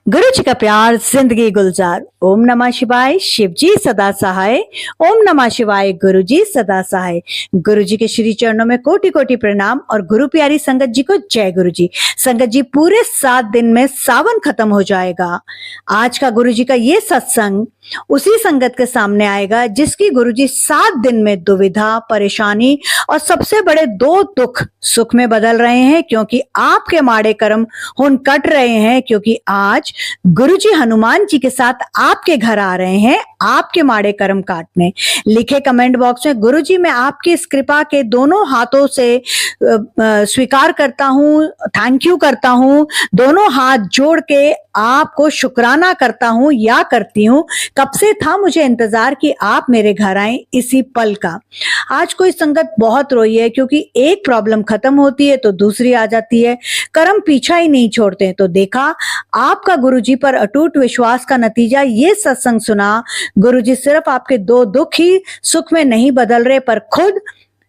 गुरु जी का प्यार जिंदगी गुलजार। ओम नमः शिवाय, शिव जी सदा सहाय। ओम नमः शिवाय, गुरु जी सदा सहाय। गुरु जी के श्री चरणों में कोटि कोटि प्रणाम और गुरु प्यारी संगत जी को जय गुरु जी। संगत जी, पूरे 7 दिन में सावन खत्म हो जाएगा। आज का गुरु जी का ये सत्संग उसी संगत के सामने आएगा जिसकी गुरु जी 7 दिन में दुविधा, परेशानी और सबसे बड़े 2 दुख सुख में बदल रहे हैं, क्योंकि आपके माड़े कर्म हुन कट रहे हैं। क्योंकि आज गुरु जी हनुमान जी के साथ आपके घर आ रहे हैं आपके माड़े कर्म काटने। लिखे कमेंट बॉक्स में, गुरु जी मैं आपकी इस कृपा के दोनों हाथों से स्वीकार करता हूँ, थैंक यू करता हूँ, दोनों हाथ जोड़ के आपको शुक्राना करता हूँ या करती हूँ। कब से था मुझे इंतजार कि आप मेरे घर आए इसी पल का। आज कोई संगत बहुत रोई है, क्योंकि एक प्रॉब्लम खत्म होती है तो दूसरी आ जाती है, कर्म पीछा ही नहीं छोड़ते। तो देखा आपका गुरुजी पर अटूट विश्वास का नतीजा ये सत्संग सुना। गुरुजी सिर्फ आपके 2 दुख ही सुख में नहीं बदल रहे, पर खुद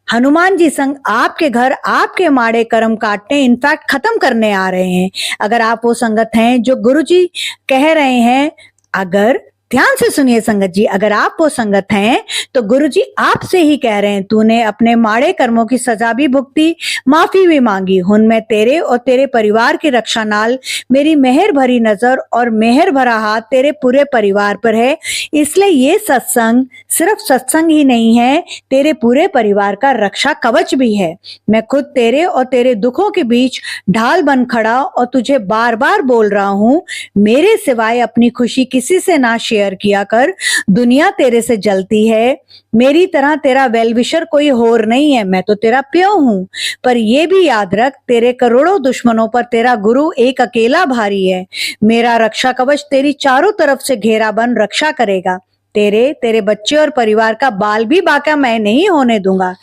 हनुमान जी संग आपके घर आपके माड़े कर्म काटने, इनफैक्ट खत्म करने आ रहे हैं। अगर आप वो संगत हैं जो गुरुजी कह रहे हैं, अगर ध्यान से सुनिए संगत जी, अगर आप वो संगत हैं तो गुरुजी आपसे ही कह रहे हैं, तूने अपने माड़े कर्मों की सजा भी भुगती, माफी भी मांगी। हुन मैं तेरे और तेरे परिवार की रक्षा नाल, मेरी मेहर भरी नजर और मेहर भरा हाथ तेरे पूरे परिवार पर है। इसलिए ये सत्संग सिर्फ सत्संग ही नहीं है, तेरे पूरे परिवार का रक्षा कवच भी है। मैं खुद तेरे और तेरे दुखों के बीच ढाल बन खड़ा और तुझे बार बार बोल रहा हूं, मेरे सिवाय अपनी खुशी किसी से ना शेयर किया कर। दुनिया तेरे से जलती है, मेरी तरह तेरा वेलविशर कोई और नहीं है, मैं तो तेरा प्यो हूं। पर ये भी याद रख, तेरे करोड़ों दुश्मनों पर तेरा गुरु एक अकेला भारी है। मेरा रक्षा कवच तेरी चारों तरफ से घेरा बन रक्षा करेगा। तेरे बच्चे और परिवार का बाल भी बाका मैं नहीं होने दूंगा।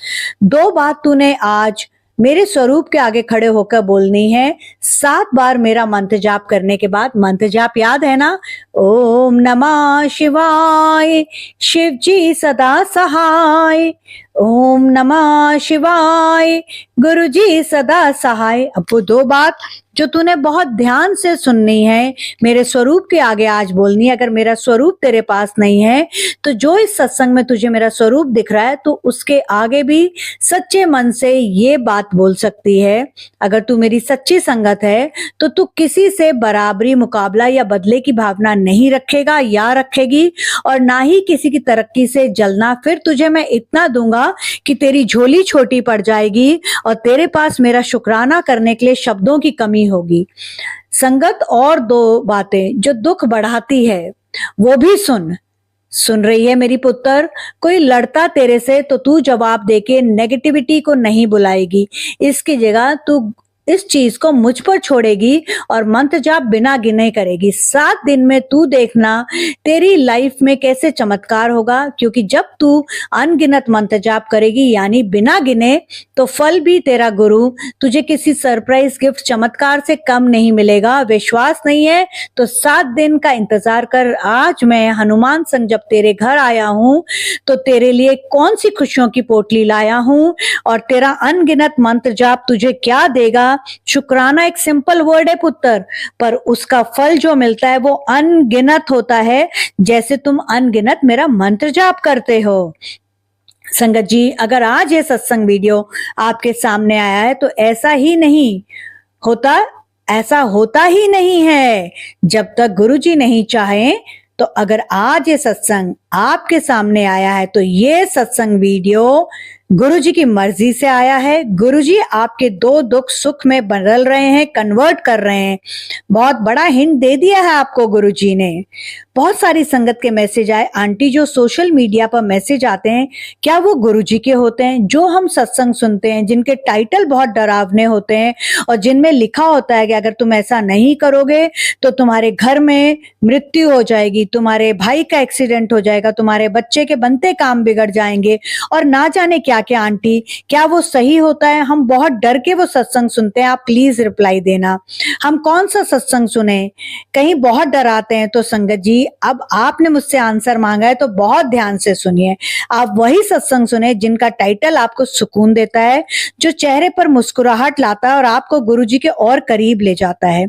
2 बात तूने आज मेरे स्वरूप के आगे खड़े होकर बोलनी है। 7 बार मेरा मंत्र जाप करने के बाद, मंत्र जाप याद है ना? ओम नमः शिवाय, शिव जी सदा सहाय। ओम नमः शिवाय, गुरु जी सदा सहाय। अब वो 2 बात जो तूने बहुत ध्यान से सुननी है, मेरे स्वरूप के आगे आज बोलनी है। अगर मेरा स्वरूप तेरे पास नहीं है तो जो इस सत्संग में तुझे मेरा स्वरूप दिख रहा है, तो उसके आगे भी सच्चे मन से ये बात बोल सकती है। अगर तू मेरी सच्ची संगत है तो तू किसी से बराबरी, मुकाबला या बदले की भावना नहीं रखेगा या रखेगी, और ना ही किसी की तरक्की से जलना। फिर तुझे मैं इतना दूंगा कि तेरी झोली छोटी पड़ जाएगी और तेरे पास मेरा शुक्राना करने के लिए शब्दों की कमी होगी। संगत, और 2 बातें जो दुख बढ़ाती है वो भी सुन रही है मेरी पुत्र? कोई लड़ता तेरे से तो तू जवाब देके नेगेटिविटी को नहीं बुलाएगी, इसकी जगह तू इस चीज को मुझ पर छोड़ेगी और मंत्र जाप बिना गिने करेगी। 7 दिन में तू देखना तेरी लाइफ में कैसे चमत्कार होगा। क्योंकि जब तू अनगिनत मंत्र जाप करेगी, यानी बिना गिने, तो फल भी तेरा गुरु तुझे किसी सरप्राइज गिफ्ट चमत्कार से कम नहीं मिलेगा। विश्वास नहीं है तो 7 दिन का इंतजार कर। आज मैं हनुमान संग जब तेरे घर आया हूं तो तेरे लिए कौन सी खुशियों की पोटली लाया हूं, और तेरा अनगिनत मंत्र जाप तुझे क्या देगा। शुक्राना एक सिंपल वर्ड है पुत्र, पर उसका फल जो मिलता है वो अनगिनत होता है, जैसे तुम अनगिनत मेरा मंत्र जाप करते हो। संगत जी, अगर आज ये सत्संग वीडियो आपके सामने आया है तो ऐसा होता ही नहीं है जब तक गुरुजी नहीं चाहे। तो अगर आज ये सत्संग आपके सामने आया है तो ये सत्संग वीडियो गुरुजी की मर्जी से आया है। गुरुजी आपके 2 दुख सुख में बदल रहे हैं, कन्वर्ट कर रहे हैं। बहुत बड़ा हिंट दे दिया है आपको गुरुजी ने। बहुत सारी संगत के मैसेज आए, आंटी जो सोशल मीडिया पर मैसेज आते हैं क्या वो गुरुजी के होते हैं? जो हम सत्संग सुनते हैं जिनके टाइटल बहुत डरावने होते हैं और जिनमें लिखा होता है कि अगर तुम ऐसा नहीं करोगे तो तुम्हारे घर में मृत्यु हो जाएगी, तुम्हारे भाई का एक्सीडेंट हो जाएगा, तुम्हारे बच्चे के बनते काम बिगड़ जाएंगे, और ना जाने क्या क्या। आंटी, क्या वो सही होता है? हम बहुत डर के वो सत्संग सुनते हैं। आप प्लीज रिप्लाई देना, हम कौन सा सत्संग सुने? कहीं बहुत डराते हैं तो संगत जी जी अब आपने मुझसे आंसर मांगा है तो बहुत ध्यान से सुनिए। आप वही सत्संग सुने जिनका टाइटल आपको सुकून देता है, जो चेहरे पर मुस्कुराहट लाता है और आपको गुरुजी के और करीब ले जाता है।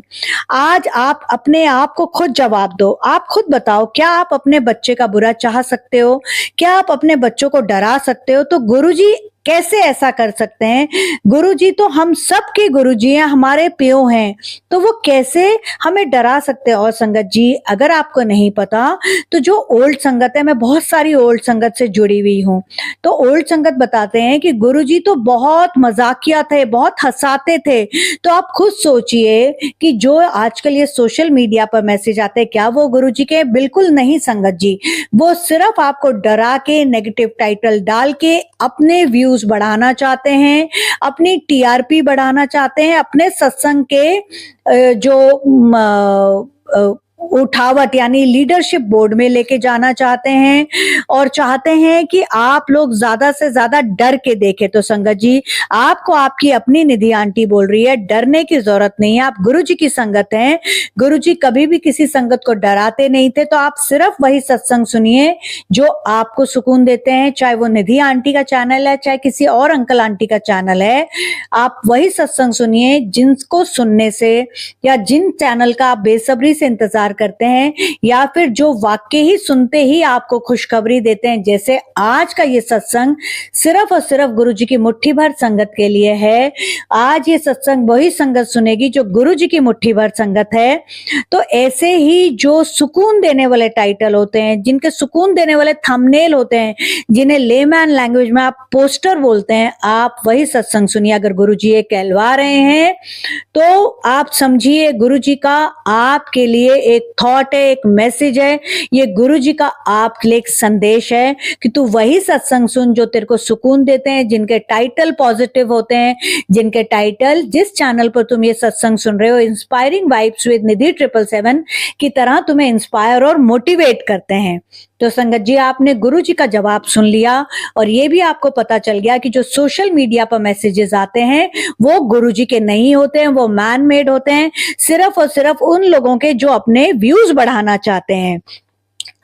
आज आप अपने आप को खुद जवाब दो। आप खुद बताओ, क्या आप अपने बच्चे का बुरा चाह सकते हो? क्या आप अपने बच्चों को डरा सकते हो? तो गुरुजी कैसे ऐसा कर सकते हैं? गुरुजी तो हम सब के गुरुजी हैं, हमारे प्यो हैं, तो वो कैसे हमें डरा सकते हैं? और संगत जी, अगर आपको नहीं पता तो जो ओल्ड संगत है, मैं बहुत सारी ओल्ड संगत से जुड़ी हुई हूँ, तो ओल्ड संगत बताते हैं कि गुरुजी तो बहुत मजाकिया थे, बहुत हंसाते थे। तो आप खुद सोचिए कि जो आजकल ये सोशल मीडिया पर मैसेज आते हैं, क्या वो गुरुजी के? बिल्कुल नहीं संगत जी, वो सिर्फ आपको डरा के, नेगेटिव टाइटल डाल के अपने व्यूज बढ़ाना चाहते हैं, अपनी टीआरपी बढ़ाना चाहते हैं, अपने सत्संग के जो उठावट यानी लीडरशिप बोर्ड में लेके जाना चाहते हैं और चाहते हैं कि आप लोग ज्यादा से ज्यादा डर के देखें। तो संगत जी, आपको आपकी अपनी निधि आंटी बोल रही है, डरने की जरूरत नहीं है। आप गुरुजी की संगत हैं, गुरुजी कभी भी किसी संगत को डराते नहीं थे। तो आप सिर्फ वही सत्संग सुनिए जो आपको सुकून देते हैं, चाहे वो निधि आंटी का चैनल है, चाहे किसी और अंकल आंटी का चैनल है। आप वही सत्संग सुनिए जिनको सुनने से, या जिन चैनल का आप बेसब्री से इंतजार करते हैं, या फिर जो वाक्य ही सुनते ही आपको खुशखबरी देते हैं। जैसे आज का ये सत्संग सिर्फ और सिर्फ गुरुजी की मुट्ठी भर संगत के लिए है। आज ये सत्संग वही संगत सुनेगी जो गुरुजी की मुट्ठी भर संगत है। तो ऐसे ही जो सुकून देने वाले टाइटल होते हैं, जिनके सुकून देने वाले थंबनेल होते हैं, जिन्हें लेमैन लैंग्वेज में आप पोस्टर बोलते हैं, आप वही सत्संग सुनिए। अगर गुरुजी ये कहलवा रहे हैं तो आप समझिए गुरुजी का आपके लिए एक थॉट है, एक मैसेज है। ये गुरुजी का आपके लिए एक संदेश है कि तू वही सत्संग सुन जो तेरे को सुकून देते हैं, जिनके टाइटल पॉजिटिव होते हैं, जिनके टाइटल, जिस चैनल पर तुम ये सत्संग सुन रहे हो, इंस्पायरिंग वाइब्स विद निधि 777 की तरह तुम्हें इंस्पायर और मोटिवेट करते हैं। तो संगत जी, आपने गुरुजी का जवाब सुन लिया और ये भी आपको पता चल गया कि जो सोशल मीडिया पर मैसेजेस आते हैं वो गुरुजी के नहीं होते हैं, वो मैन मेड होते हैं, सिर्फ और सिर्फ उन लोगों के जो अपने व्यूज बढ़ाना चाहते हैं।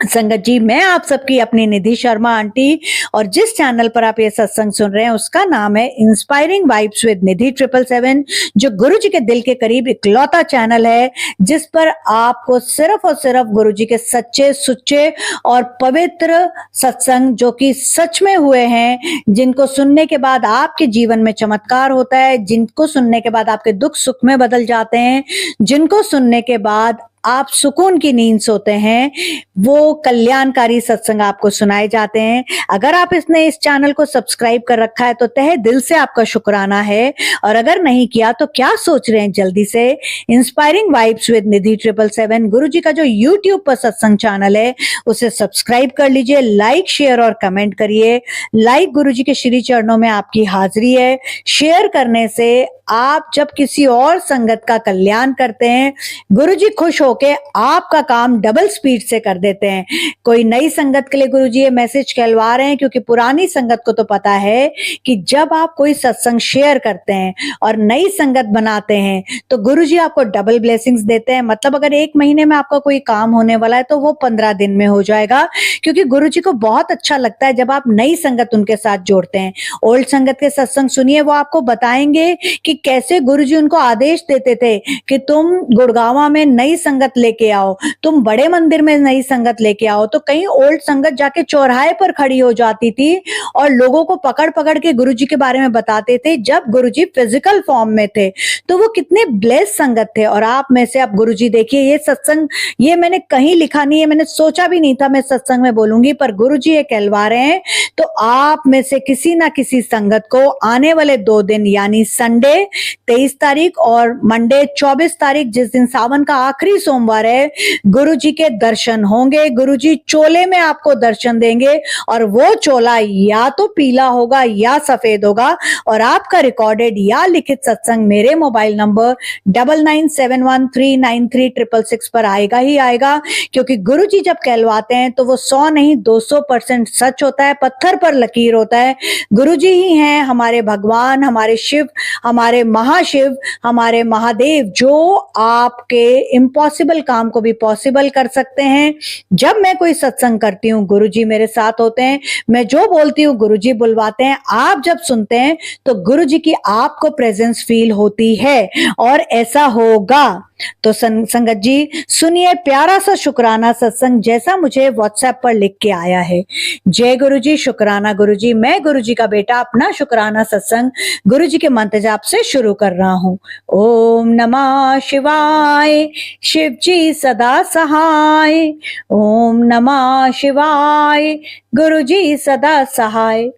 संगत जी, मैं आप सबकी अपनी निधि शर्मा आंटी, और जिस चैनल पर आप ये सत्संग सुन रहे हैं उसका नाम है इंस्पायरिंग वाइब्स विद निधि 777, जो गुरुजी के दिल के करीब इकलौता चैनल है जिस पर आपको सिर्फ और सिर्फ गुरुजी के सच्चे, सुच्चे और पवित्र सत्संग जो कि सच में हुए हैं, जिनको सुनने के बाद आपके जीवन में चमत्कार होता है, जिनको सुनने के बाद आपके दुख सुख में बदल जाते हैं, जिनको सुनने के बाद आप सुकून की नींद सोते हैं, वो कल्याणकारी सत्संग आपको सुनाए जाते हैं। अगर आप इसने इस चैनल को सब्सक्राइब कर रखा है तो तहे दिल से आपका शुक्राना है, और अगर नहीं किया तो क्या सोच रहे हैं, जल्दी से इंस्पायरिंग वाइब्स विद निधि 777 गुरुजी का जो यूट्यूब पर सत्संग चैनल है उसे सब्सक्राइब कर लीजिए। लाइक, शेयर और कमेंट करिए। लाइक गुरुजी के श्री चरणों में आपकी हाजिरी है। शेयर करने से आप जब किसी और संगत का कल्याण करते हैं, गुरुजी खुश होके आपका काम डबल स्पीड से कर देते हैं। कोई नई संगत के लिए गुरुजी ये मैसेज कहलवा रहे हैं, क्योंकि पुरानी संगत को तो पता है कि जब आप कोई सत्संग शेयर करते हैं और नई संगत बनाते हैं तो गुरुजी आपको डबल ब्लेसिंग्स देते हैं। मतलब अगर 1 महीने में आपका कोई काम होने वाला है तो वो 15 दिन में हो जाएगा, क्योंकि गुरुजी को बहुत अच्छा लगता है जब आप नई संगत उनके साथ जोड़ते हैं। ओल्ड संगत के सत्संग सुनिए, वो आपको बताएंगे कि कैसे गुरुजी उनको आदेश देते थे कि तुम गुड़गावा में नई संगत लेके आओ, तुम बड़े मंदिर में नई संगत लेके आओ। तो कहीं ओल्ड संगत जाके चौराहे पर खड़ी हो जाती थी और लोगों को पकड़ पकड़ के गुरुजी के बारे में बताते थे जब गुरुजी फिजिकल फॉर्म में थे। तो वो कितने ब्लेस संगत थे। और आप में से आप गुरुजी देखिए, ये सत्संग ये मैंने कहीं लिखा नहीं है, मैंने सोचा भी नहीं था मैं सत्संग में बोलूंगी, पर गुरुजी ये कहलवा रहे हैं। तो आप में से किसी ना किसी संगत को आने वाले 2 दिन यानी संडे 23 तारीख और मंडे 24 तारीख, जिस दिन सावन का आखिरी सोमवार है, गुरुजी के दर्शन होंगे। गुरुजी चोले में आपको दर्शन देंगे और वो चोला या तो पीला होगा या सफेद होगा, और आपका रिकॉर्डेड या लिखित सत्संग मेरे मोबाइल नंबर 9971393666 पर आएगा ही आएगा। क्योंकि गुरुजी जब कहलवाते हैं तो वो 100 नहीं 200% सच होता है, पत्थर पर लकीर होता है। गुरुजी ही हैं हमारे भगवान, हमारे शिव, हमारे हमारे महाशिव, हमारे महादेव जो आपके इम्पॉसिबल काम को भी पॉसिबल कर सकते हैं। जब मैं कोई सत्संग करती हूँ गुरुजी मेरे साथ होते हैं, मैं जो बोलती हूँ गुरुजी बुलवाते हैं। आप जब सुनते हैं तो गुरुजी की आपको प्रेजेंस फील होती है और ऐसा होगा। तो संगत जी सुनिए प्यारा सा शुक्राना सत्संग जैसा मुझे व्हाट्सएप पर लिख के आया है। जय गुरुजी, शुक्राना गुरुजी। मैं गुरुजी का बेटा अपना शुक्राना सत्संग गुरुजी के मंत्र जाप से शुरू कर रहा हूँ। ओम नमः शिवाय, शिव जी सदा सहाय। ओम नमः शिवाय, गुरुजी सदा सहाय।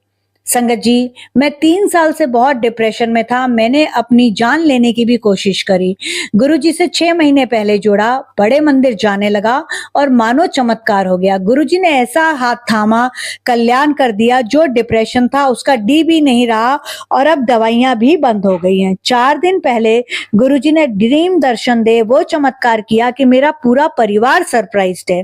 संगत जी मैं 3 साल से बहुत डिप्रेशन में था। मैंने अपनी जान लेने की भी कोशिश करी। गुरुजी से 6 महीने पहले जुड़ा, बड़े मंदिर जाने लगा और मानो चमत्कार हो गया। गुरुजी ने ऐसा हाथ थामा, कल्याण कर दिया। जो डिप्रेशन था उसका डी भी नहीं रहा और अब दवाइयां भी बंद हो गई हैं। 4 दिन पहले गुरुजी ने ड्रीम दर्शन दे वो चमत्कार किया कि मेरा पूरा परिवार सरप्राइज्ड है।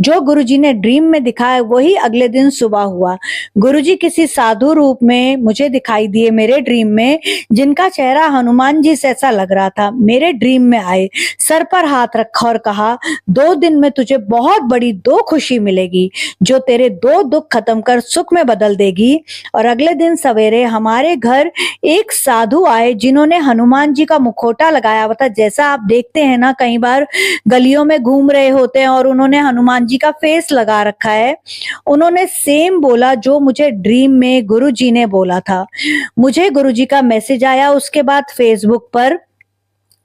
जो गुरुजी ने ड्रीम में दिखाया वही अगले दिन सुबह हुआ। गुरुजी किसी साधु रूप में मुझे दिखाई दिए मेरे ड्रीम में, जिनका चेहरा हनुमान जी से ऐसा लग रहा था। मेरे ड्रीम में आए, सर पर हाथ रखा और कहा 2 दिन में तुझे बहुत बड़ी 2 खुशी मिलेगी जो तेरे 2 दुख खत्म कर सुख में बदल देगी। और अगले दिन सवेरे हमारे घर एक साधु आए जिन्होंने हनुमान जी का मुखौटा लगाया हुआ था। जैसा आप देखते हैं ना कई बार गलियों में घूम रहे होते हैं और उन्होंने हनुमान जी का फेस लगा रखा है। उन्होंने सेम बोला जो मुझे ड्रीम में गुरुजी ने बोला था। मुझे गुरुजी का मैसेज आया उसके बाद फेसबुक पर,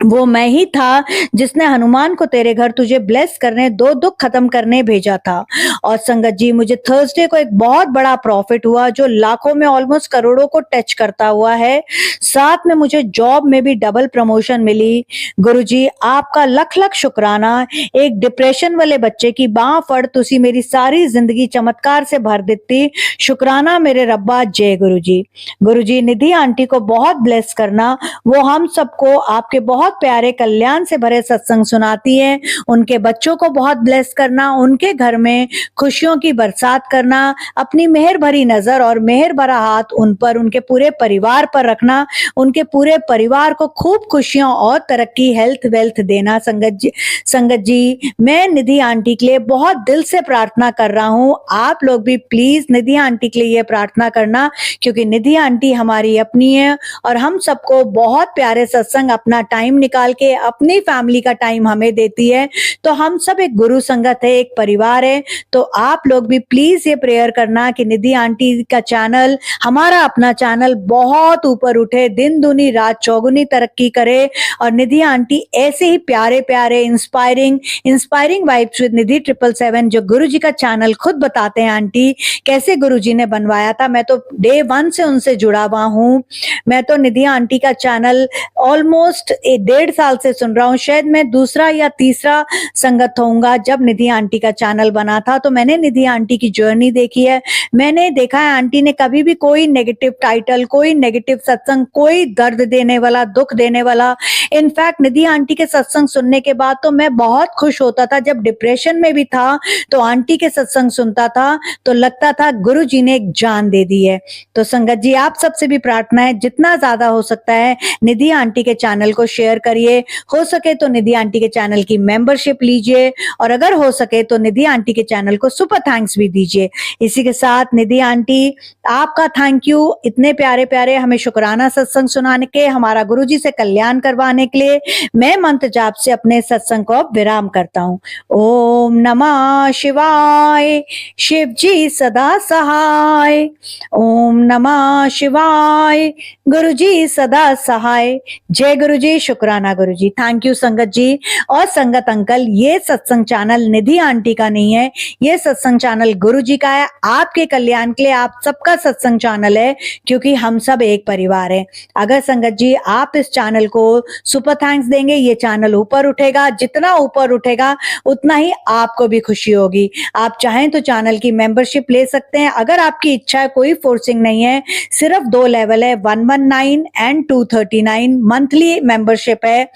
वो मैं ही था जिसने हनुमान को तेरे घर तुझे ब्लेस करने, 2 दुख खत्म करने भेजा था। और संगत जी मुझे थर्सडे को एक बहुत बड़ा प्रॉफिट हुआ जो लाखों में ऑलमोस्ट करोड़ों को टच करता हुआ है। साथ में मुझे जॉब में भी डबल प्रमोशन मिली। गुरुजी आपका लख लख शुक्राना। एक डिप्रेशन वाले बच्चे की बाह फड़ तुसी मेरी सारी जिंदगी चमत्कार से भर देती। शुक्राना मेरे रब्बा। जय गुरुजी। गुरुजी निधि आंटी को बहुत ब्लेस करना। वो हम सबको आपके बहुत प्यारे कल्याण से भरे सत्संग सुनाती है। उनके बच्चों को बहुत ब्लेस करना, उनके घर में खुशियों की बरसात करना, अपनी मेहर भरी नजर और मेहर भरा हाथ उन पर, उनके पूरे परिवार पर रखना, उनके पूरे परिवार को खूब खुशियां और तरक्की, हेल्थ वेल्थ देना। संगत जी मैं निधि आंटी के लिए बहुत दिल से प्रार्थना कर रहा हूं। आप लोग भी प्लीज निधि आंटी के लिए ये प्रार्थना करना क्योंकि निधि आंटी हमारी अपनी है और हम सबको बहुत प्यारे सत्संग, अपना टाइम निकाल के अपनी फैमिली का टाइम हमें देती है। तो हम सब एक गुरु संगत है, एक परिवार है। तो आप लोग भी प्लीज ये प्रेयर करना कि निधि आंटी का चैनल, हमारा अपना चैनल बहुत ऊपर उठे, दिन दूनी रात चौगुनी तरक्की करे और निधि आंटी ऐसे ही प्यारे प्यारे इंस्पायरिंग वाइब्स विद निधि 777 जो गुरुजी का चैनल खुद बताते हैं आंटी कैसे गुरुजी ने बनवाया था। मैं तो डे 1 से उनसे जुड़ा हुआ हूँ। मैं तो निधि आंटी का चैनल ऑलमोस्ट 1.5 साल से सुन रहा हूँ। शायद मैं दूसरा या तीसरा संगत होऊंगा जब निधि आंटी का चैनल बना था। तो मैंने निधि आंटी की जर्नी देखी है। मैंने देखा है आंटी ने कभी भी कोई नेगेटिव टाइटल, कोई नेगेटिव सत्संग, कोई दर्द देने वाला, दुख देने वाला, इनफैक्ट निधि आंटी के सत्संग सुनने के बाद तो मैं बहुत खुश होता था। जब डिप्रेशन में भी था तो आंटी के सत्संग सुनता था तो लगता था गुरु जी ने एक जान दे दी है। तो संगत जी आप सबसे भी प्रार्थना है जितना ज्यादा हो सकता है निधि आंटी के चैनल को शेयर करिए। हो सके तो निधि आंटी के चैनल की मेंबरशिप लीजिए और अगर हो सके तो निधि आंटी के चैनल को सुपर थैंक्स भी दीजिए। इसी के साथ निधि आंटी आपका थैंक यू, इतने प्यारे प्यारे हमें शुक्राना सत्संग सुनाने के, हमारा गुरुजी से कल्याण करवाने के लिए। मैं मंत्र जाप से अपने सत्संग को विराम करता हूँ। ओम नमः शिवाय, शिव जी सदा सहाय। ओम नमः शिवाय, गुरुजी सदा सहाय। जय गुरुजी, शुक्राना गुरुजी। थैंक यू संगत जी और संगत अंकल। ये सत्संग चैनल निधि आंटी का नहीं है, ये सत्संग चैनल गुरुजी का है। आपके कल्याण के लिए आप सबका सत्संग चैनल है क्योंकि हम सब एक परिवार है। अगर संगत जी आप इस चैनल को सुपर थैंक्स देंगे, ये चैनल ऊपर उठेगा। जितना ऊपर उठेगा उतना ही आपको भी खुशी होगी। आप चाहें तो चैनल की मेंबरशिप ले सकते हैं अगर आपकी इच्छा है, कोई फोर्सिंग नहीं है। सिर्फ 2 लेवल है, 119 एंड 239 मंथली मेंबरशिप है।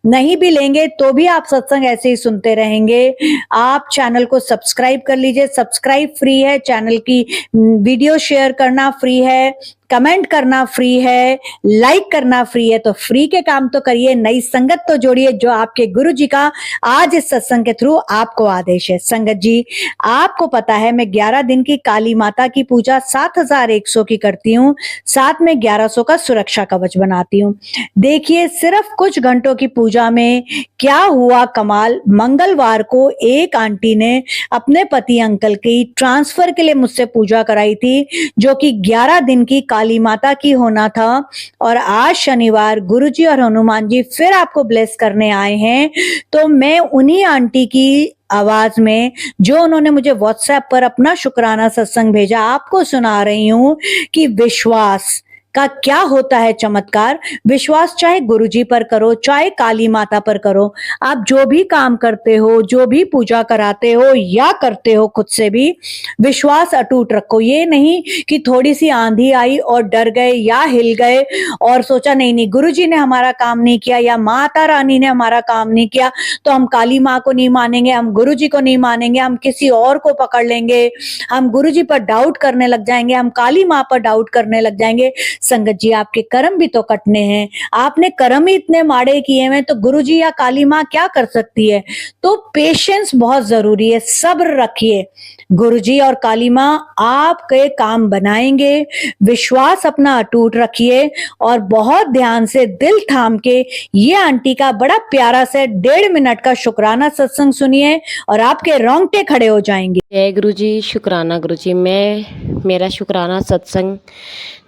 नहीं भी लेंगे तो भी आप सत्संग ऐसे ही सुनते रहेंगे। आप चैनल को सब्सक्राइब कर लीजिए, सब्सक्राइब फ्री है, चैनल की वीडियो शेयर करना फ्री है, कमेंट करना फ्री है, लाइक करना फ्री है। तो फ्री के काम तो करिए, नई संगत तो जोड़िए, जो आपके गुरु जी का आज इस सत्संग के थ्रू आपको आदेश है। संगत जी, आपको पता है मैं 11 दिन की काली माता की पूजा 7100 की करती हूँ, साथ में 1100 का सुरक्षा कवच बनाती हूँ। देखिए सिर्फ कुछ घंटों की पूजा में क्या हुआ कमाल। मंगलवार को एक आंटी ने अपने पति अंकल की ट्रांसफर के लिए मुझसे पूजा कराई थी, जो कि 11 दिन की काली माता की होना था। और आज शनिवार गुरुजी और हनुमान जी फिर आपको ब्लेस करने आए हैं। तो मैं उन्हीं आंटी की आवाज में, जो उन्होंने मुझे व्हाट्सएप पर अपना शुक्राना सत्संग भेजा, आपको सुना रही हूं कि विश्वास का क्या होता है चमत्कार। विश्वास चाहे गुरुजी पर करो, चाहे काली माता पर करो, आप जो भी काम करते हो, जो भी पूजा कराते हो या करते हो, खुद से भी विश्वास अटूट रखो। ये नहीं कि थोड़ी सी आंधी आई और डर गए या हिल गए और सोचा नहीं नहीं गुरुजी ने हमारा काम नहीं किया या माता रानी ने हमारा काम नहीं किया तो हम काली माँ को नहीं मानेंगे, हम गुरुजी को नहीं मानेंगे, हम किसी और को पकड़ लेंगे, हम गुरुजी पर डाउट करने लग जाएंगे, हम काली माँ पर डाउट करने लग जाएंगे। संगत जी, आपके कर्म भी तो कटने हैं। आपने कर्म ही इतने माड़े किए हैं तो गुरुजी या काली माँ क्या कर सकती है। तो पेशेंस बहुत जरूरी है, सब्र रखिए। गुरुजी और काली माँ आपके काम बनाएंगे। विश्वास अपना अटूट रखिए और बहुत ध्यान से दिल थाम के ये आंटी का बड़ा प्यारा से 1.5 मिनट का शुक्राना सत्संग सुनिए और आपके रोंगटे खड़े हो जाएंगे। जय गुरुजी, शुक्राना गुरुजी। मेरा शुक्राना सत्संग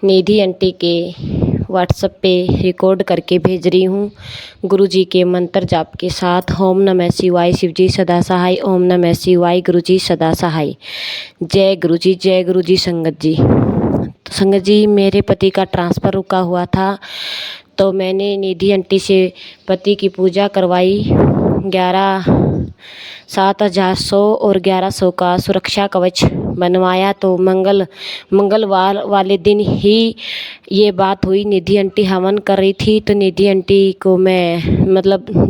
निधि आंटी के व्हाट्सएप पे रिकॉर्ड करके भेज रही हूँ, गुरुजी के मंत्र जाप के साथ। ओम नमः शिवाय, शिवजी सदा सहाय। ओम नमः शिवाय, गुरुजी सदा सहाय। जय गुरुजी, जय गुरुजी। संगत जी, तो संगत जी, मेरे पति का ट्रांसफ़र रुका हुआ था तो मैंने निधि आंटी से पति की पूजा करवाई। 7,100 और 1100 का सुरक्षा कवच बनवाया। तो मंगलवार वाले दिन ही ये बात हुई। निधि आंटी हवन कर रही थी तो निधि आंटी को मैं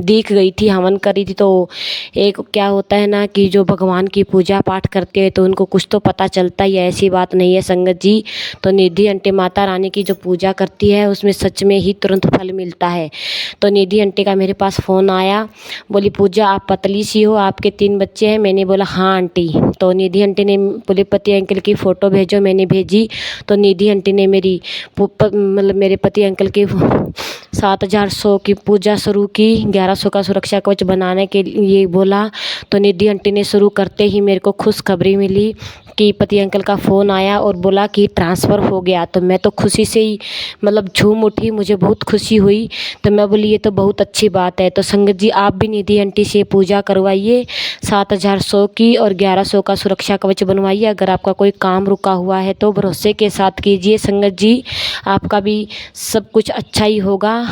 दिख गई थी, हवन कर रही थी। तो एक क्या होता है ना कि जो भगवान की पूजा पाठ करते हैं तो उनको कुछ तो पता चलता ही है, ऐसी बात नहीं है संगत जी। तो निधि आंटी माता रानी की जो पूजा करती है उसमें सच में ही तुरंत फल मिलता है। तो निधि आंटी का मेरे पास फ़ोन आया, बोली पूजा आप पतली सी हो, आपके 3 बच्चे हैं। मैंने बोला हाँ आंटी। तो निधि आंटी ने बोले पति अंकल की फ़ोटो भेजो, मैंने भेजी। तो निधि आंटी ने मेरे पति अंकल की 7,100 की पूजा शुरू की, 1100 का सुरक्षा कवच बनाने के लिए बोला। तो निधि आंटी ने शुरू करते ही मेरे को खुशखबरी मिली कि पति अंकल का फ़ोन आया और बोला कि ट्रांसफ़र हो गया। तो मैं तो खुशी से ही झूम उठी, मुझे बहुत खुशी हुई। तो मैं बोली ये तो बहुत अच्छी बात है। तो संगत जी, आप भी निधि आंटी से पूजा करवाइए 7,100 की और 1100 का सुरक्षा कवच बनवाइए। अगर आपका कोई काम रुका हुआ है तो भरोसे के साथ कीजिए संगत जी, आपका भी सब कुछ अच्छा ही होगा।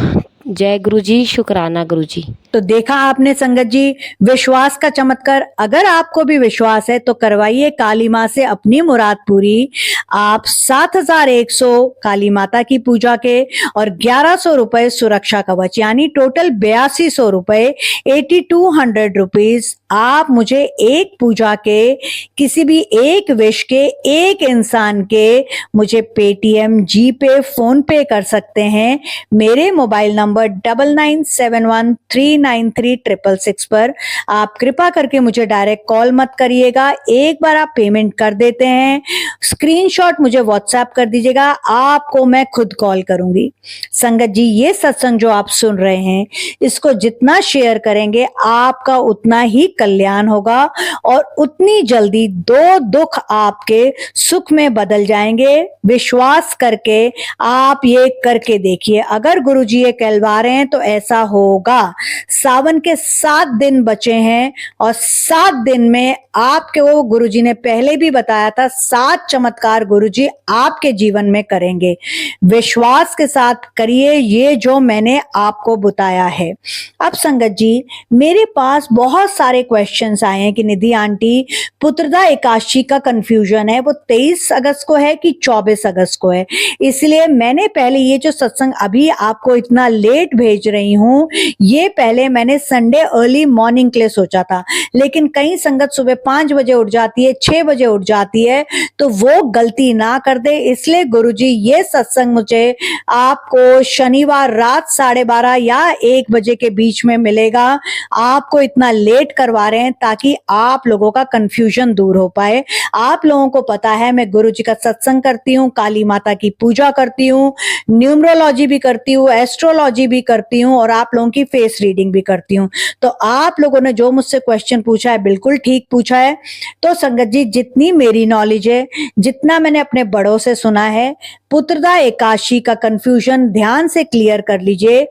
जय गुरुजी, शुक्राना गुरुजी। तो देखा आपने संगत जी, विश्वास का चमत्कार। अगर आपको भी विश्वास है तो करवाइए काली माँ से अपनी मुराद पूरी। आप 7,100 काली माता की पूजा के और 1100 रुपए सुरक्षा कवच, यानी टोटल 8200 रुपए, 8200 रुपीज आप मुझे एक पूजा के, किसी भी एक विश के, एक इंसान के मुझे पेटीएम, जीपे, फोन पे कर सकते हैं। मेरे मोबाइल नंबर 9971393666 पर आप कृपा करके मुझे डायरेक्ट कॉल मत करिएगा। एक बार आप पेमेंट कर देते हैं, स्क्रीनशॉट मुझे व्हाट्सएप कर दीजिएगा, आपको मैं खुद कॉल करूंगी। संगत जी, ये सत्संग जो आप सुन रहे हैं, इसको जितना शेयर करेंगे आपका उतना ही कल्याण होगा और उतनी जल्दी 2 दुख आपके सुख में बदल जाएंगे। विश्वास करके आप ये करके देखिए। अगर गुरुजी ये कहलवा रहे हैं तो ऐसा होगा। सावन के 7 दिन बचे हैं और 7 दिन में आपके, वो गुरुजी ने पहले भी बताया था, 7 चमत्कार गुरुजी आपके जीवन में करेंगे। विश्वास के साथ करिए ये जो मैंने आपको बताया है। अब संगत जी, मेरे पास बहुत सारे क्वेश्चंस आए हैं कि निधि आंटी, पुत्रदा एकादशी का कंफ्यूजन है, वो 23 अगस्त को है कि 24 अगस्त को है। इसलिए मैंने पहले ये जो सत्संग अभी आपको इतना लेट लेट भेज रही हूँ, ये पहले मैंने संडे अर्ली मॉर्निंग के लिए सोचा था, लेकिन कई संगत सुबह 5 बजे उठ जाती है, 6 बजे उठ जाती है, तो वो गलती ना कर दे। इसलिए गुरुजी ये सत्संग मुझे आपको शनिवार रात 12:30 या 1 बजे के बीच में मिलेगा। आपको इतना लेट करवा रहे हैं ताकि आप लोगों का कंफ्यूजन दूर हो पाए। आप लोगों को पता है मैं गुरुजी का सत्संग करती हूँ, काली माता की पूजा करती हूँ, न्यूमरोलॉजी भी करती हूँ, एस्ट्रोलॉजी भी करती हूँ और आप लोगों की फेस रीडिंग भी करती हूँ। तो आप लोगों ने जो मुझसे क्वेश्चन पूछा है बिल्कुल ठीक पूछा है। तो संगत जी, जितनी मेरी नॉलेज है, जितना मैंने अपने बड़ों से सुना है, पुत्रदा एकादशी का कंफ्यूजन ध्यान से क्लियर कर लीजिए।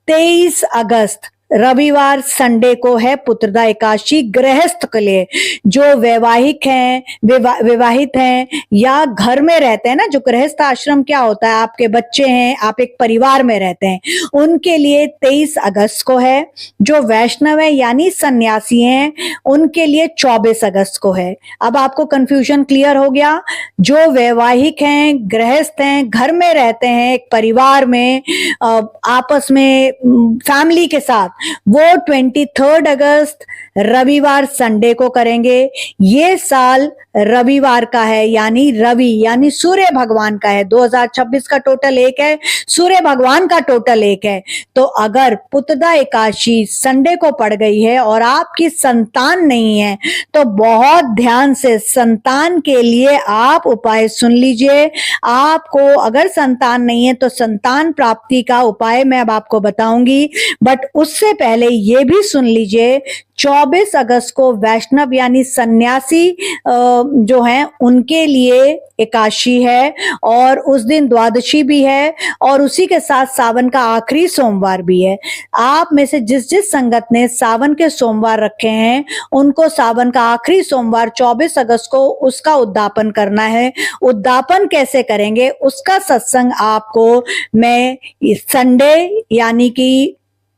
23 अगस्त रविवार संडे को है पुत्रदा एकादशी गृहस्थ के लिए। जो वैवाहिक हैं, विवाहित हैं या घर में रहते हैं ना, जो गृहस्थ आश्रम क्या होता है, आपके बच्चे हैं, आप एक परिवार में रहते हैं, उनके लिए 23 अगस्त को है। जो वैष्णव है यानी सन्यासी हैं, उनके लिए 24 अगस्त को है। अब आपको कंफ्यूजन क्लियर हो गया। जो वैवाहिक हैं, गृहस्थ हैं, घर में रहते हैं, एक परिवार में आपस में फैमिली के साथ, वो 23 अगस्त रविवार संडे को करेंगे। ये साल रविवार का है, यानी रवि यानी सूर्य भगवान का है। 2026 का टोटल 1 है, सूर्य भगवान का टोटल 1 है। तो अगर पुत्रदा एकादशी संडे को पड़ गई है और आपकी संतान नहीं है, तो बहुत ध्यान से संतान के लिए आप उपाय सुन लीजिए। आपको अगर संतान नहीं है तो संतान प्राप्ति का उपाय मैं अब आपको बताऊंगी, बट उससे पहले ये भी सुन लीजिए। 24 अगस्त को वैष्णव यानी सन्यासी जो हैं उनके लिए एकादशी है और उस दिन द्वादशी भी है और उसी के साथ सावन का आखिरी सोमवार भी है। आप में से जिस जिस संगत ने सावन के सोमवार रखे हैं, उनको सावन का आखिरी सोमवार 24 अगस्त को उसका उद्यापन करना है। उद्यापन कैसे करेंगे उसका सत्संग आपको मैं संडे यानी कि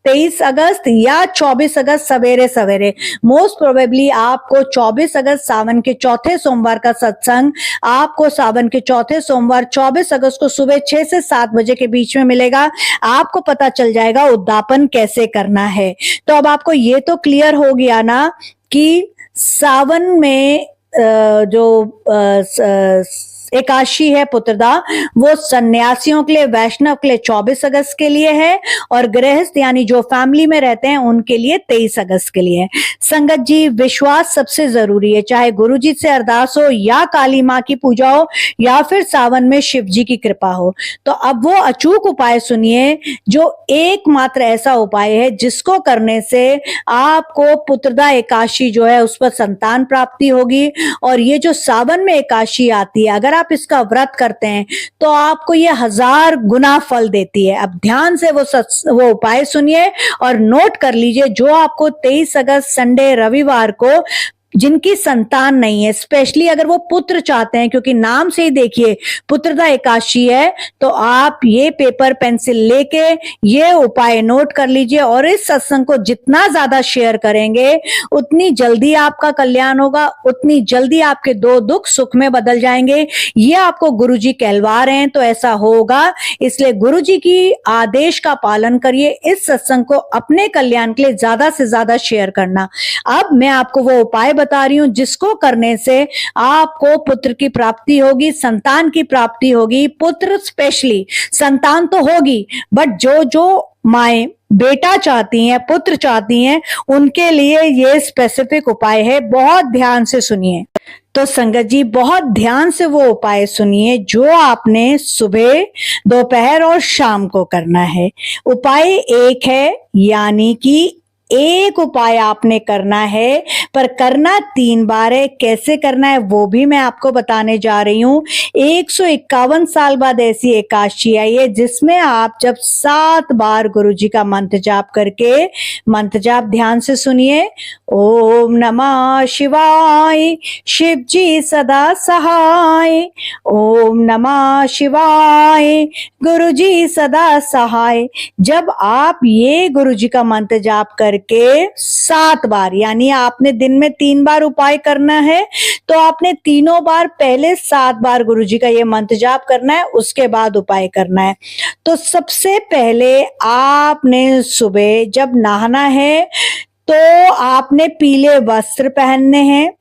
23 अगस्त या 24 अगस्त सवेरे सवेरे, मोस्ट प्रोबेबली आपको 24 अगस्त सावन के चौथे सोमवार का सत्संग आपको सावन के चौथे सोमवार 24 अगस्त को सुबह 6 से 7 बजे के बीच में मिलेगा। आपको पता चल जाएगा उद्यापन कैसे करना है। तो अब आपको ये तो क्लियर हो गया ना कि सावन में जो एकादशी है पुत्रदा, वो सन्यासियों के लिए, वैष्णव के लिए 24 अगस्त के लिए है और गृहस्थ यानी जो फैमिली में रहते हैं उनके लिए 23 अगस्त के लिए है। संगत जी, विश्वास सबसे जरूरी है, चाहे गुरु जी से अरदास हो या काली माँ की पूजा हो या फिर सावन में शिव जी की कृपा हो। तो अब वो अचूक उपाय सुनिए, जो एकमात्र ऐसा उपाय है जिसको करने से आपको पुत्रदा एकादशी जो है उस पर संतान प्राप्ति होगी। और ये जो सावन में एकादशी आती है, अगर आप इसका व्रत करते हैं तो आपको ये 1000 गुना फल देती है। अब ध्यान से वो उपाय सुनिए और नोट कर लीजिए। जो आपको 23 अगस्त संडे रविवार को जिनकी संतान नहीं है, स्पेशली अगर वो पुत्र चाहते हैं, क्योंकि नाम से ही देखिए पुत्रदा एकादशी है, तो आप ये पेपर पेंसिल लेके ये उपाय नोट कर लीजिए और इस सत्संग को जितना ज्यादा शेयर करेंगे उतनी जल्दी आपका कल्याण होगा, उतनी जल्दी आपके 2 दुख सुख में बदल जाएंगे। ये आपको गुरुजी कहलवा रहे हैं तो ऐसा होगा। इसलिए गुरुजी की आदेश का पालन करिए, इस सत्संग को अपने कल्याण के लिए ज्यादा से ज्यादा शेयर करना। अब मैं आपको वो उपाय बता रही हूं जिसको करने से आपको पुत्र की प्राप्ति होगी, संतान की प्राप्ति होगी। पुत्र स्पेशली, संतान तो होगी, बट जो माएं बेटा चाहती हैं, पुत्र चाहती हैं, उनके लिए ये स्पेसिफिक उपाय है। बहुत ध्यान से सुनिए। तो संगत जी, बहुत ध्यान से वो उपाय सुनिए जो आपने सुबह, दोपहर और शाम को करना है। उपाय एक है, यानी कि एक उपाय आपने करना है, पर करना 3 बार है। कैसे करना है वो भी मैं आपको बताने जा रही हूं। 151 साल बाद ऐसी एकादशी आई है जिसमें आप जब 7 बार गुरुजी का मंत्र जाप करके, मंत्र जाप ध्यान से सुनिए, ओम नमः शिवाय, शिव जी सदा सहाय। ओम नमः शिवाय, गुरु जी सदा सहाय। जब आप ये गुरु जी का मंत्र जाप करके 7 बार, यानी आपने दिन में 3 बार उपाय करना है, तो आपने तीनों बार पहले 7 बार गुरु जी का ये मंत्र जाप करना है, उसके बाद उपाय करना है। तो सबसे पहले आपने सुबह जब नहाना है तो आपने पीले वस्त्र पहनने हैं।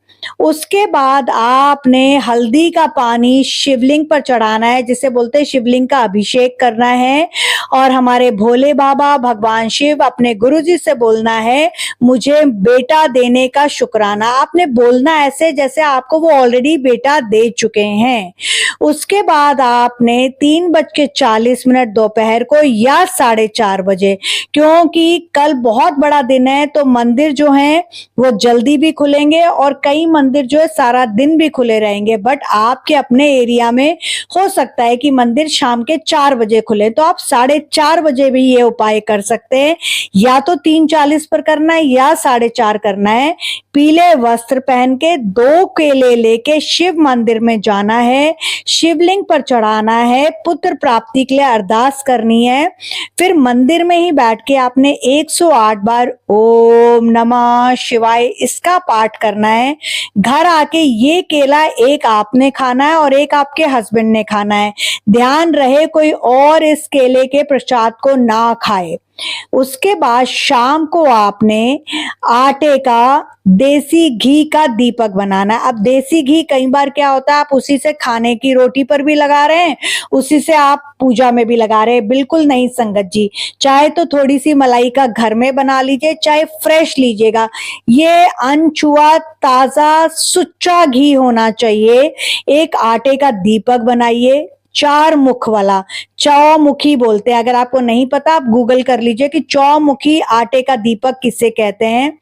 उसके बाद आपने हल्दी का पानी शिवलिंग पर चढ़ाना है, जिसे बोलते हैं शिवलिंग का अभिषेक करना है। और हमारे भोले बाबा भगवान शिव अपने गुरु जी से बोलना है, मुझे बेटा देने का शुक्राना। आपने बोलना ऐसे जैसे आपको वो ऑलरेडी बेटा दे चुके हैं। उसके बाद आपने 3:40 दोपहर को या 4:30 बजे, क्योंकि कल बहुत बड़ा दिन है तो मंदिर जो है वो जल्दी भी खुलेंगे और कई मंदिर जो है सारा दिन भी खुले रहेंगे। बट आपके अपने एरिया में हो सकता है कि मंदिर शाम के 4 बजे खुले, तो आप 4:30 बजे भी ये उपाय कर सकते हैं। या तो 3:40 पर करना है या 4:30 करना है। पीले वस्त्र पहन के 2 केले लेके शिव मंदिर में जाना है, शिवलिंग पर चढ़ाना है, पुत्र प्राप्ति के लिए अरदास करनी है। फिर मंदिर में ही बैठ के आपने 108 बार ओम नमः शिवाय इसका पाठ करना है। घर आके ये केला एक आपने खाना है और एक आपके हस्बैंड ने खाना है। ध्यान रहे कोई और इस केले के प्रसाद को ना खाए। उसके बाद शाम को आपने आटे का देसी घी का दीपक बनाना है। अब देसी घी कई बार क्या होता है, आप उसी से खाने की रोटी पर भी लगा रहे हैं, उसी से आप पूजा में भी लगा रहे हैं। बिल्कुल नहीं संगत जी, चाहे तो थोड़ी सी मलाई का घर में बना लीजिए, चाहे फ्रेश लीजिएगा। ये अनछुआ ताजा सुच्चा घी होना चाहिए। एक आटे का दीपक बनाइए, 4 मुख वाला, चौमुखी बोलते हैं। अगर आपको नहीं पता आप गूगल कर लीजिए कि चौमुखी आटे का दीपक किसे कहते हैं।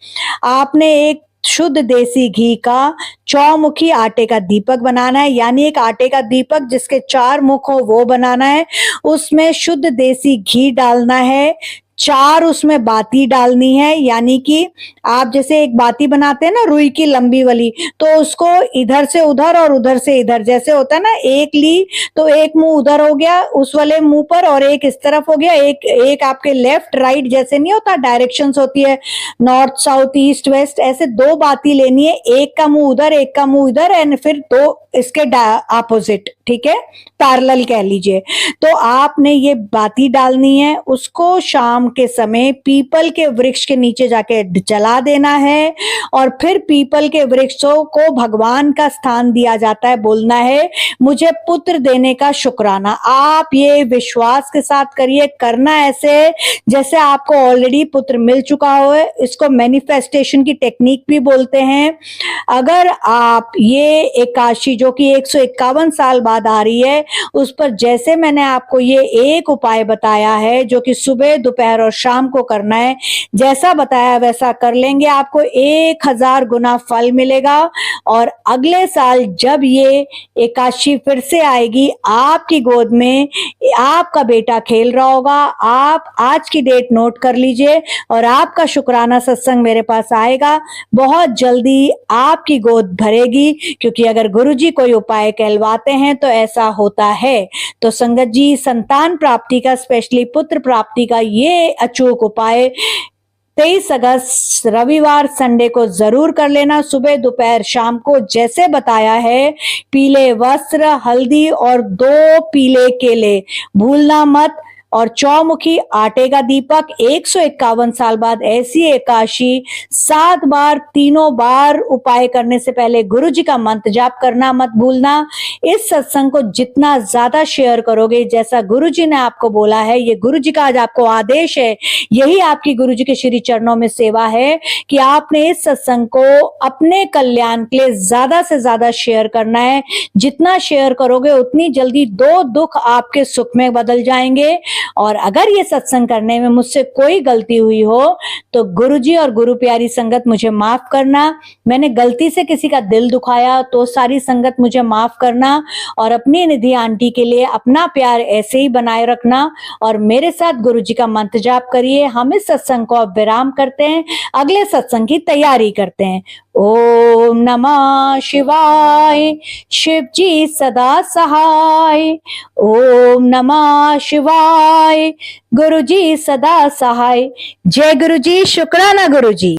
आपने एक शुद्ध देसी घी का चौमुखी आटे का दीपक बनाना है, यानी एक आटे का दीपक जिसके 4 मुख हो वो बनाना है। उसमें शुद्ध देसी घी डालना है, 4 उसमें बाती डालनी है, यानी कि आप जैसे एक बाती बनाते हैं ना रुई की लंबी वाली, तो उसको इधर से उधर और उधर से इधर, जैसे होता है ना, एक ली तो एक मुंह उधर हो गया उस वाले मुंह पर और एक इस तरफ हो गया, एक आपके लेफ्ट राइट जैसे नहीं होता, डायरेक्शंस होती है नॉर्थ साउथ ईस्ट वेस्ट, ऐसे 2 बाती लेनी है, एक का मुंह उधर एक का मुंह इधर, एंड फिर 2 इसके अपोजिट, ठीक है, पैरेलल कह लीजिए। तो आपने ये बाती डालनी है, उसको शाम के समय पीपल के वृक्ष के नीचे जाके जला देना है। और फिर पीपल के वृक्षों को भगवान का स्थान दिया जाता है। बोलना है मुझे पुत्र देने का शुक्राना। आप ये विश्वास के साथ करिए, करना ऐसे जैसे आपको ऑलरेडी पुत्र मिल चुका हो। इसको मैनिफेस्टेशन की टेक्निक भी बोलते हैं। अगर आप ये एकादशी जो कि 151 साल बाद आ रही है, उस पर जैसे मैंने आपको ये एक उपाय बताया है जो कि सुबह दोपहर और शाम को करना है, जैसा बताया वैसा कर लेंगे, आपको 1000 गुना फल मिलेगा। और अगले साल जब ये एकादशी फिर से आएगी, आपकी गोद में आपका बेटा खेल रहा होगा। आप आज की डेट नोट कर लीजिए और आपका शुक्राना सत्संग मेरे पास आएगा। बहुत जल्दी आपकी गोद भरेगी, क्योंकि अगर गुरुजी कोई उपाय कहलवाते हैं तो ऐसा होता है। तो संगत जी, संतान प्राप्ति का, स्पेशली पुत्र प्राप्ति का ये अचूक उपाय 23 अगस्त रविवार संडे को जरूर कर लेना। सुबह दोपहर शाम को जैसे बताया है, पीले वस्त्र, हल्दी और 2 पीले केले भूलना मत। और चौमुखी आटे का दीपक, 151 साल बाद ऐसी एकादशी 7 बार, तीनों बार उपाय करने से पहले गुरु जी का मंत्र जाप करना मत भूलना। इस सत्संग को जितना ज्यादा शेयर करोगे, जैसा गुरु जी ने आपको बोला है, ये गुरु जी का आज आपको आदेश है, यही आपकी गुरु जी के श्री चरणों में सेवा है कि आपने इस सत्संग को अपने कल्याण के लिए ज्यादा से ज्यादा शेयर करना है। जितना शेयर करोगे उतनी जल्दी 2 दुख आपके सुख में बदल जाएंगे। और अगर ये सत्संग करने में मुझसे कोई गलती हुई हो तो गुरु जी और गुरु प्यारी संगत मुझे माफ करना। मैंने गलती से किसी का दिल दुखाया तो सारी संगत मुझे माफ करना, और अपनी निधि आंटी के लिए अपना प्यार ऐसे ही बनाए रखना और मेरे साथ गुरु जी का मंत्र जाप करिए। हम इस सत्संग को अब विराम करते हैं, अगले सत्संग की तैयारी करते हैं। ओम नमः शिवाय, शिव जी सदा सहाय। ओम नमः शिवाय, गुरु जी सदा सहाय। जय गुरु जी, शुक्राना गुरु जी।